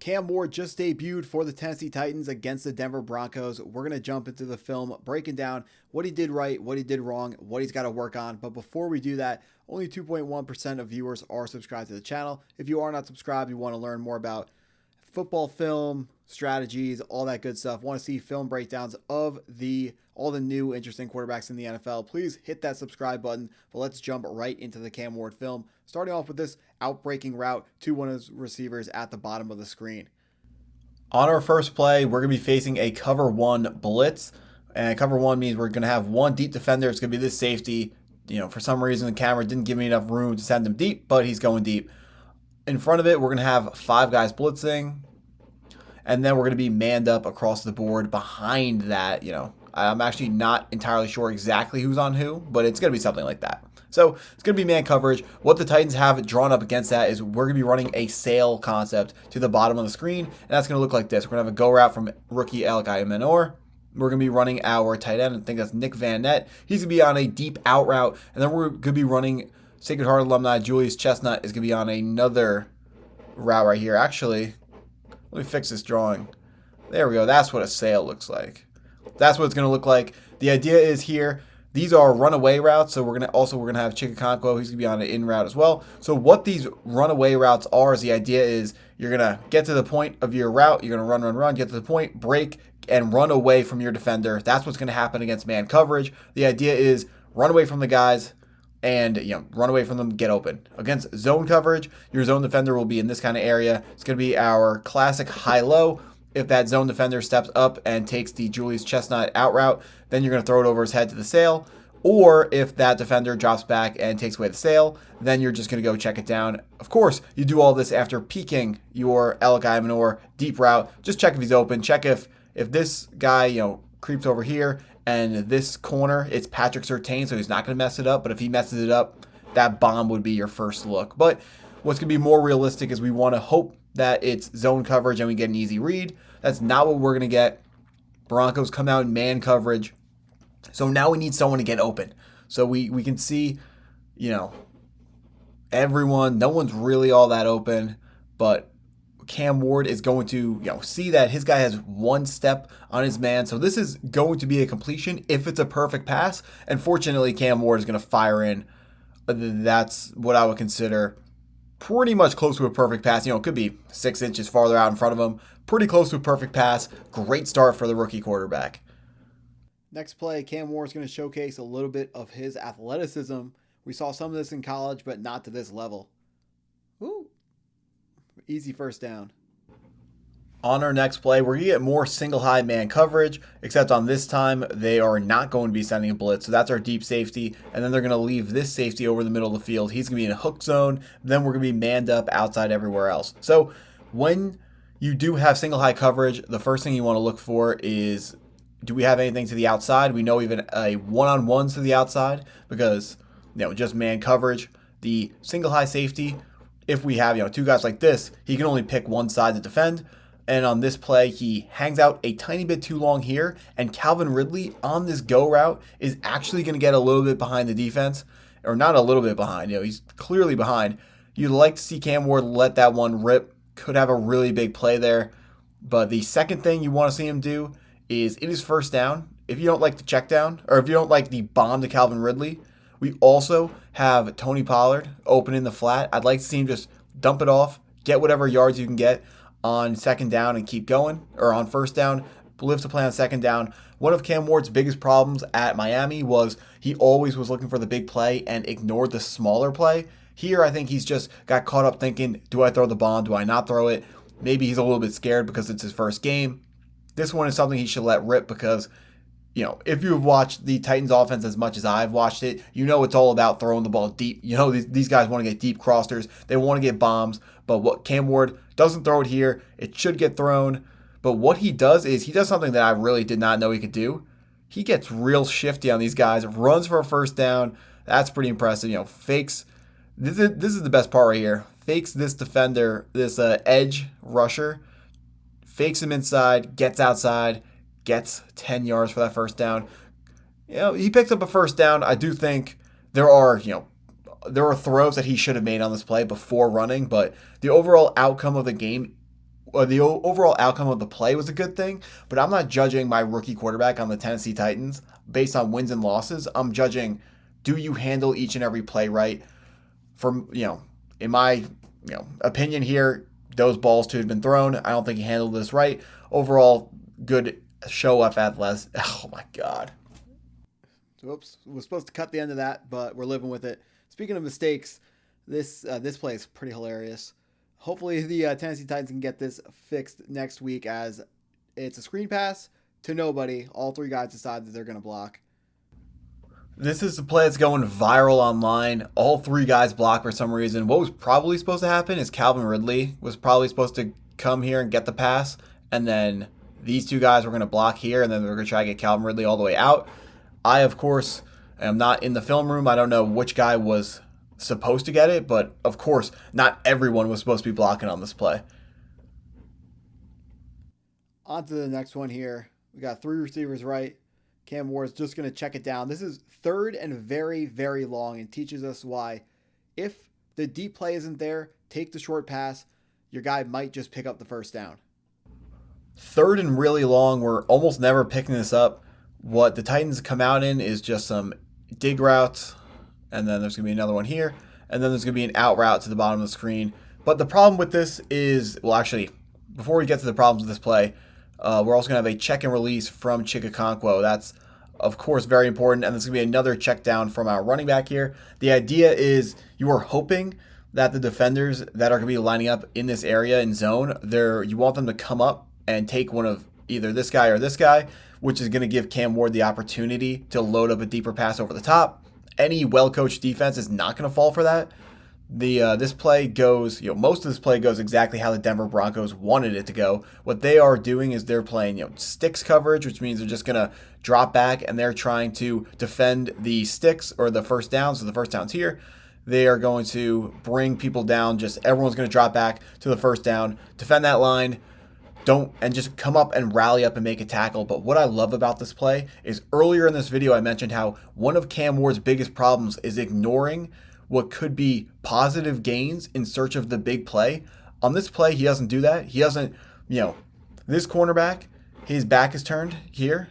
Cam Ward just debuted for the Tennessee Titans against the Denver Broncos. We're going to jump into the film, breaking down what he did right, what he did wrong, what he's got to work on. But before we do that, only 2.1% of viewers are subscribed to the channel. If you are not subscribed, you want to learn more about football film, strategies, all that good stuff, want to see film breakdowns of all the new interesting quarterbacks in the NFL, please hit that subscribe button. But let's jump right into the Cam Ward film, starting off with this outbreaking route to one of his receivers at the bottom of the screen. On our first play, we're going to be facing a cover one blitz, and cover one means we're going to have one deep defender. It's going to be this safety. For some reason, the camera didn't give me enough room to send him deep, but he's going deep. In front of it, we're going to have 5 guys blitzing, and then we're going to be manned up across the board behind that. I'm actually not entirely sure exactly who's on who, but it's going to be something like that. So it's going to be man coverage. What the Titans have drawn up against that is we're going to be running a sail concept to the bottom of the screen, and that's going to look like this. We're going to have a go route from rookie Alec Menor. We're going to be running our tight end. I think that's Nick Van Nett. He's going to be on a deep out route, and then we're going to be running Sacred Heart alumni Julius Chestnut is going to be on another route right here. Actually, let me fix this drawing. There we go. That's what a sail looks like. That's what it's going to look like. The idea is here, these are runaway routes, so we're going to have Chikakonkwo. He's going to be on an in route as well. So what these runaway routes are is the idea is you're going to get to the point of your route. You're going to run, get to the point, break, and run away from your defender. That's what's going to happen against man coverage. The idea is run away from the guys, and run away from them, get open. Against zone coverage, your zone defender will be in this kind of area. It's going to be our classic high-low. If that zone defender steps up and takes the Julius Chestnut out route, then you're going to throw it over his head to the sail. Or if that defender drops back and takes away the sail, then you're just going to go check it down. Of course, you do all this after peeking your Alec Menor deep route. Just check if he's open. Check if this guy, creeps over here, and this corner, it's Patrick Surtain, so he's not going to mess it up. But if he messes it up, that bomb would be your first look. But what's going to be more realistic is we want to hope that it's zone coverage and we get an easy read. That's not what we're going to get. Broncos come out in man coverage. So now we need someone to get open. So we can see, everyone, no one's really all that open, but Cam Ward is going to, see that his guy has one step on his man. So this is going to be a completion if it's a perfect pass. And fortunately, Cam Ward is going to fire in. That's what I would consider pretty much close to a perfect pass. It could be 6 inches farther out in front of him. Pretty close to a perfect pass. Great start for the rookie quarterback. Next play, Cam Ward is going to showcase a little bit of his athleticism. We saw some of this in college, but not to this level. Ooh. Easy first down. On our next play, we're going to get more single high man coverage, except on this time, they are not going to be sending a blitz. So that's our deep safety. And then they're going to leave this safety over the middle of the field. He's going to be in a hook zone. Then we're going to be manned up outside everywhere else. So when you do have single high coverage, the first thing you want to look for is, do we have anything to the outside? We know even a one-on-ones to the outside because, just man coverage. The single high safety, if we have, 2 guys like this, he can only pick one side to defend. And on this play, he hangs out a tiny bit too long here. And Calvin Ridley on this go route is actually going to get a little bit behind the defense. Or not a little bit behind. He's clearly behind. You'd like to see Cam Ward let that one rip. Could have a really big play there. But the second thing you want to see him do is it is first down. If you don't like the check down, or if you don't like the bomb to Calvin Ridley, we also have Tony Pollard open in the flat. I'd like to see him just dump it off, get whatever yards you can get on second down and keep going, or on first down, live to play on second down. One of Cam Ward's biggest problems at Miami was he always was looking for the big play and ignored the smaller play. Here, I think he's just got caught up thinking, do I throw the bomb? Do I not throw it? Maybe he's a little bit scared because it's his first game. This one is something he should let rip because, if you have watched the Titans offense as much as I've watched it, it's all about throwing the ball deep. These guys want to get deep crossers. They want to get bombs. But what Cam Ward doesn't throw it here. It should get thrown. But what he does is he does something that I really did not know he could do. He gets real shifty on these guys, runs for a first down. That's pretty impressive. Fakes. This is the best part right here. Fakes this defender, this edge rusher. Fakes him inside, gets outside, gets 10 yards for that first down. He picks up a first down. I do think there are throws that he should have made on this play before running, but the overall outcome of the game overall outcome of the play was a good thing, but I'm not judging my rookie quarterback on the Tennessee Titans based on wins and losses. I'm judging, do you handle each and every play right? From, in my, opinion here, those balls to have been thrown. I don't think he handled this right. Overall, good show up at less. Oh my God. Oops, we're supposed to cut the end of that, but we're living with it. Speaking of mistakes, this play is pretty hilarious. Hopefully the Tennessee Titans can get this fixed next week, as it's a screen pass to nobody. All three guys decide that they're going to block. This is the play that's going viral online. All three guys block for some reason. What was probably supposed to happen is Calvin Ridley was probably supposed to come here and get the pass, and then these two guys were going to block here, and then they're going to try to get Calvin Ridley all the way out. I, of course, am not in the film room. I don't know which guy was supposed to get it, but of course, not everyone was supposed to be blocking on this play. On to the next one here. We got three receivers right. Cam Ward's just going to check it down. This is third and very, very long, and teaches us why if the deep play isn't there, take the short pass. Your guy might just pick up the first down. Third and really long. We're almost never picking this up. What the Titans come out in is just some dig routes, and then there's going to be another one here, and then there's going to be an out route to the bottom of the screen. But the problem with this is, well, actually, before we get to the problems with this play, we're also going to have a check and release from Chikakonkwo. That's, of course, very important. And there's going to be another check down from our running back here. The idea is you are hoping that the defenders that are going to be lining up in this area in zone, you want them to come up and take one of either this guy or this guy, which is going to give Cam Ward the opportunity to load up a deeper pass over the top. Any well-coached defense is not going to fall for that. This play goes, most of this play goes exactly how the Denver Broncos wanted it to go. What they are doing is they're playing, sticks coverage, which means they're just going to drop back and they're trying to defend the sticks or the first down. So the first down's here. They are going to bring people down. Just everyone's going to drop back to the first down, defend that line. And just come up and rally up and make a tackle. But what I love about this play is earlier in this video, I mentioned how one of Cam Ward's biggest problems is ignoring what could be positive gains in search of the big play. On this play, he doesn't do that. He doesn't, this cornerback, his back is turned here.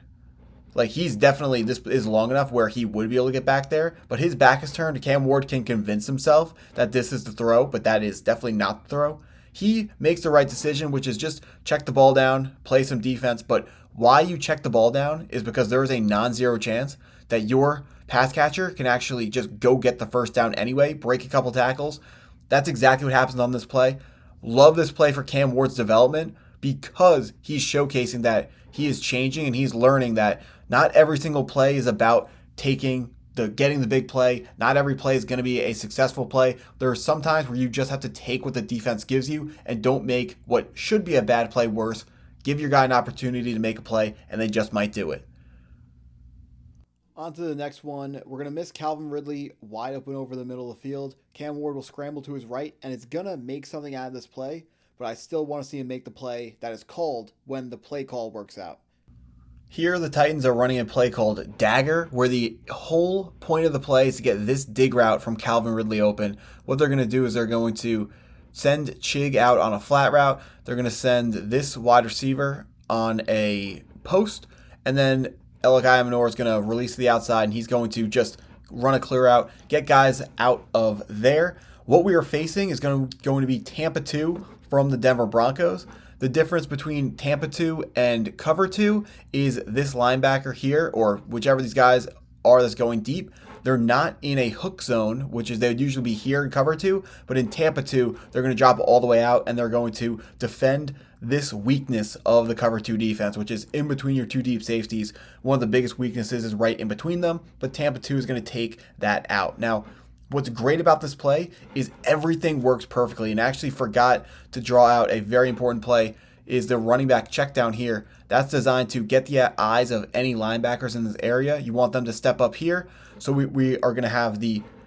Like, he's definitely, this is long enough where he would be able to get back there, but his back is turned. Cam Ward can convince himself that this is the throw, but that is definitely not the throw. He makes the right decision, which is just check the ball down, play some defense. But why you check the ball down is because there is a non-zero chance that your pass catcher can actually just go get the first down anyway, break a couple tackles. That's exactly what happens on this play. Love this play for Cam Ward's development because he's showcasing that he is changing and he's learning that not every single play is about getting the big play. Not every play is going to be a successful play. There are some times where you just have to take what the defense gives you and don't make what should be a bad play worse. Give your guy an opportunity to make a play, and they just might do it. On to the next one. We're going to miss Calvin Ridley wide open over the middle of the field. Cam Ward will scramble to his right, and it's going to make something out of this play, but I still want to see him make the play that is called when the play call works out. Here, the Titans are running a play called Dagger, where the whole point of the play is to get this dig route from Calvin Ridley open. What they're going to do is they're going to send Chig out on a flat route. They're going to send this wide receiver on a post, and then Elikai Amanor is going to release to the outside, and he's going to just run a clear out, get guys out of there. What we are facing is going to be Tampa 2 from the Denver Broncos. The difference between Tampa 2 and cover 2 is this linebacker here, or whichever these guys are that's going deep. They're not in a hook zone, which is they would usually be here in cover 2, but in Tampa 2, they're going to drop all the way out, and they're going to defend this weakness of the cover 2 defense, which is in between your two deep safeties. One of the biggest weaknesses is right in between them, but Tampa 2 is going to take that out. Now, what's great about this play is everything works perfectly, and I actually forgot to draw out a very important play is the running back check down here. That's designed to get the eyes of any linebackers in this area. You want them to step up here. So we are going to have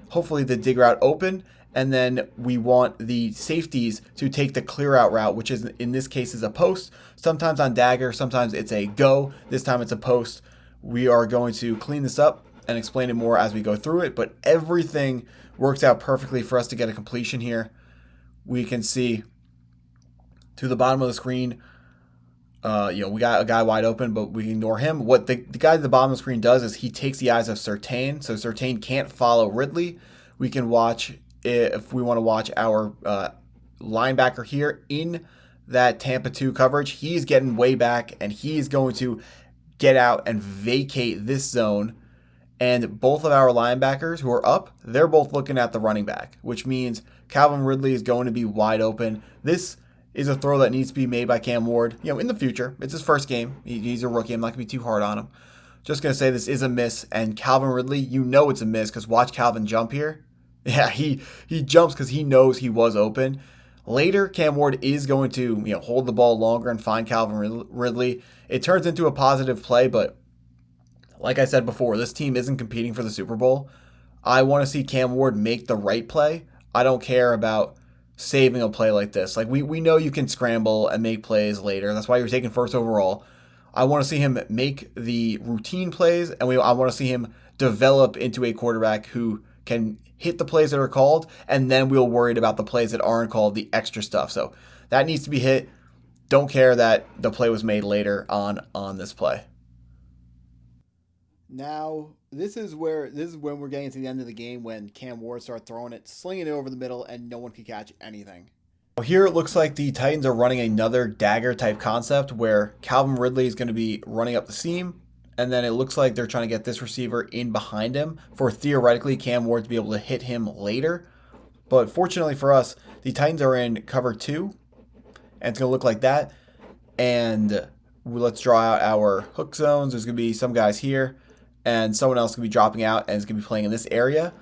hopefully the dig route open, and then we want the safeties to take the clear out route, which is in this case is a post. Sometimes on Dagger, sometimes it's a go. This time it's a post. We are going to clean this up and explain it more as we go through it, but everything works out perfectly for us to get a completion here. We can see to the bottom of the screen. We got a guy wide open, but we ignore him. What the guy at the bottom of the screen does is he takes the eyes of Surtain, so Surtain can't follow Ridley. We can watch, if we want to watch our linebacker here in that Tampa 2 coverage. He's getting way back, and he's going to get out and vacate this zone. And both of our linebackers who are up, they're both looking at the running back, which means Calvin Ridley is going to be wide open. This is a throw that needs to be made by Cam Ward. In the future, it's his first game. He's a rookie. I'm not going to be too hard on him. Just going to say this is a miss. And Calvin Ridley, it's a miss because watch Calvin jump here. Yeah, he jumps because he knows he was open. Later, Cam Ward is going to hold the ball longer and find Calvin Ridley. It turns into a positive play, but like I said before, this team isn't competing for the Super Bowl. I want to see Cam Ward make the right play. I don't care about saving a play like this. Like we know you can scramble and make plays later. That's why you're taking first overall. I want to see him make the routine plays, and I want to see him develop into a quarterback who can hit the plays that are called, and then we'll worry about the plays that aren't called, the extra stuff. So that needs to be hit. Don't care that the play was made later on this play. Now, this is when we're getting to the end of the game when Cam Ward starts throwing it, slinging it over the middle, and no one can catch anything. Here it looks like the Titans are running another dagger type concept where Calvin Ridley is going to be running up the seam, and then it looks like they're trying to get this receiver in behind him for theoretically Cam Ward to be able to hit him later. But fortunately for us, the Titans are in cover 2, and it's going to look like that. And let's draw out our hook zones. There's going to be some guys here, and someone else going to be dropping out and is going to be playing in this area.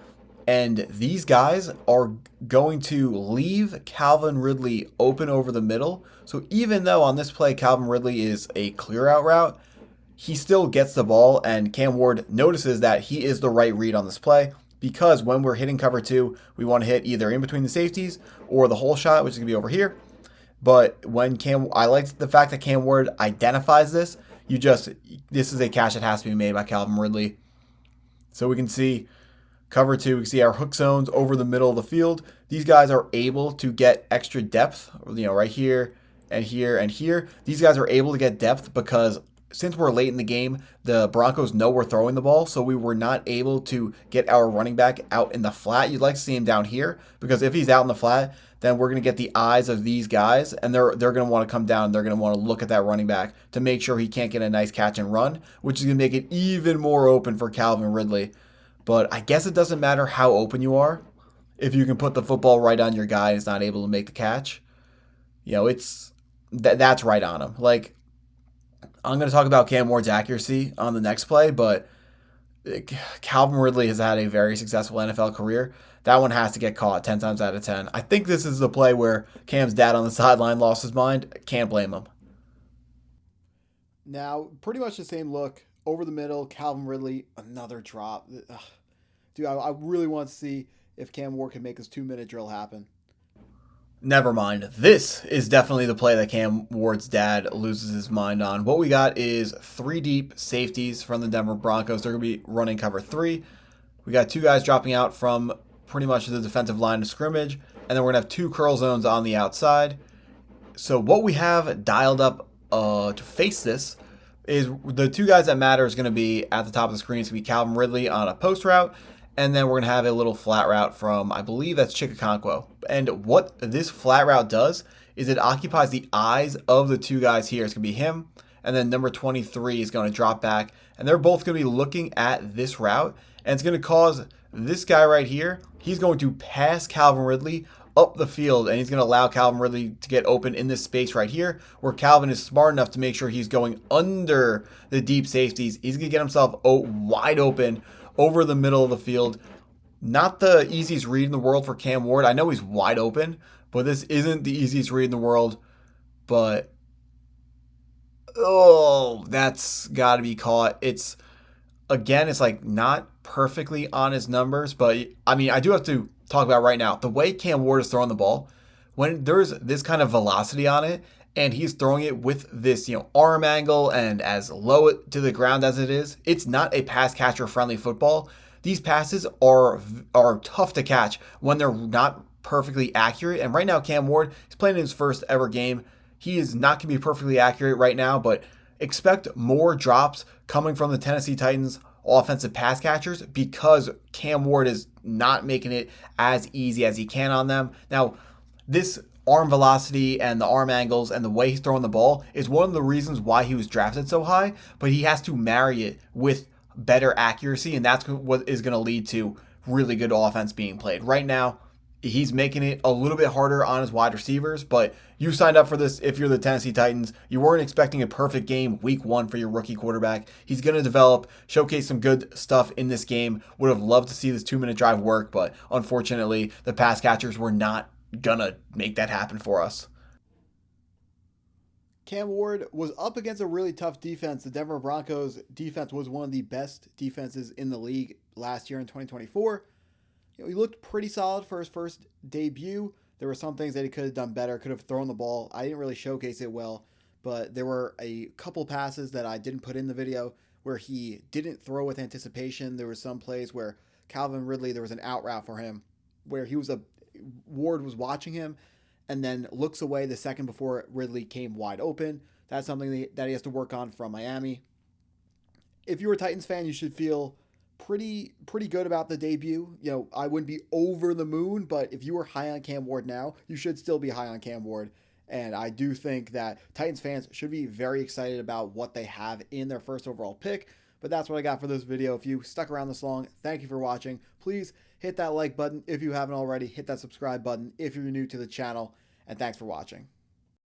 And these guys are going to leave Calvin Ridley open over the middle. So even though on this play Calvin Ridley is a clear out route, he still gets the ball, and Cam Ward notices that he is the right read on this play, because when we're hitting cover 2, we want to hit either in between the safeties or the hole shot, which is going to be over here. But I like the fact that Cam Ward identifies this. This is a catch that has to be made by Calvin Ridley. So we can see cover 2, we can see our hook zones over the middle of the field. These guys are able to get extra depth, right here and here and here. These guys are able to get depth because since we're late in the game, the Broncos know we're throwing the ball, so we were not able to get our running back out in the flat. You'd like to see him down here, because if he's out in the flat, then we're going to get the eyes of these guys, and they're going to want to come down. They're going to want to look at that running back to make sure he can't get a nice catch and run, which is going to make it even more open for Calvin Ridley. But I guess it doesn't matter how open you are. If you can put the football right on your guy and he's not able to make the catch, that's right on him. Like, I'm going to talk about Cam Ward's accuracy on the next play, but Calvin Ridley has had a very successful NFL career. That one has to get caught 10 times out of 10. I think this is the play where Cam's dad on the sideline lost his mind. Can't blame him. Now, pretty much the same look. Over the middle, Calvin Ridley, another drop. Ugh. Dude, I really want to see if Cam Ward can make his 2-minute drill happen. Never mind. This is definitely the play that Cam Ward's dad loses his mind on. What we got is 3 deep safeties from the Denver Broncos. They're going to be running cover 3. We got 2 guys dropping out from pretty much the defensive line of scrimmage, and then we're going to have 2 curl zones on the outside. So what we have dialed up to face this is the 2 guys that matter is going to be at the top of the screen. It's going to be Calvin Ridley on a post route, and then we're going to have a little flat route from, I believe that's Chikakonkwo. And what this flat route does is it occupies the eyes of the 2 guys here. It's going to be him, and then number 23 is going to drop back, and they're both going to be looking at this route, and it's going to cause this guy right here, he's going to pass Calvin Ridley up the field, and he's going to allow Calvin Ridley to get open in this space right here, where Calvin is smart enough to make sure he's going under the deep safeties. He's going to get himself wide open over the middle of the field. Not the easiest read in the world for Cam Ward. I know he's wide open, but this isn't the easiest read in the world. But, that's got to be caught. It's like not perfectly on his numbers, but I mean, I do have to talk about right now the way Cam Ward is throwing the ball. When there's this kind of velocity on it, and he's throwing it with this arm angle and as low to the ground as it is, it's not a pass catcher friendly football. These passes are tough to catch when they're not perfectly accurate. And right now, Cam Ward is playing in his first ever game. he is not going to be perfectly accurate right now, but expect more drops coming from the Tennessee Titans offensive pass catchers because Cam Ward is not making it as easy as he can on them. Now, this arm velocity and the arm angles and the way he's throwing the ball is one of the reasons why he was drafted so high, but he has to marry it with better accuracy, and that's what is going to lead to really good offense being played. Right now, he's making it a little bit harder on his wide receivers, but you signed up for this if you're the Tennessee Titans. You weren't expecting a perfect game week one for your rookie quarterback. He's going to develop, showcase some good stuff in this game. Would have loved to see this 2 minute drive work, but unfortunately, the pass catchers were not going to make that happen for us. Cam Ward was up against a really tough defense. The Denver Broncos defense was one of the best defenses in the league last year in 2024. He looked pretty solid for his first debut. There were some things that he could have done better, could have thrown the ball. I didn't really showcase it well, but there were a couple passes that I didn't put in the video where he didn't throw with anticipation. There were some plays where Calvin Ridley, there was an out route for him where Ward was watching him and then looks away the second before Ridley came wide open. That's something that he has to work on from Miami. If you're a Titans fan, you should feel pretty good about the debut. I wouldn't be over the moon, but if you were high on Cam Ward now, you should still be high on Cam Ward. And I do think that Titans fans should be very excited about what they have in their first overall pick. But that's what I got for this video. If you stuck around this long, thank you for watching. Please hit that like button if you haven't already. Hit that subscribe button if you're new to the channel. And thanks for watching.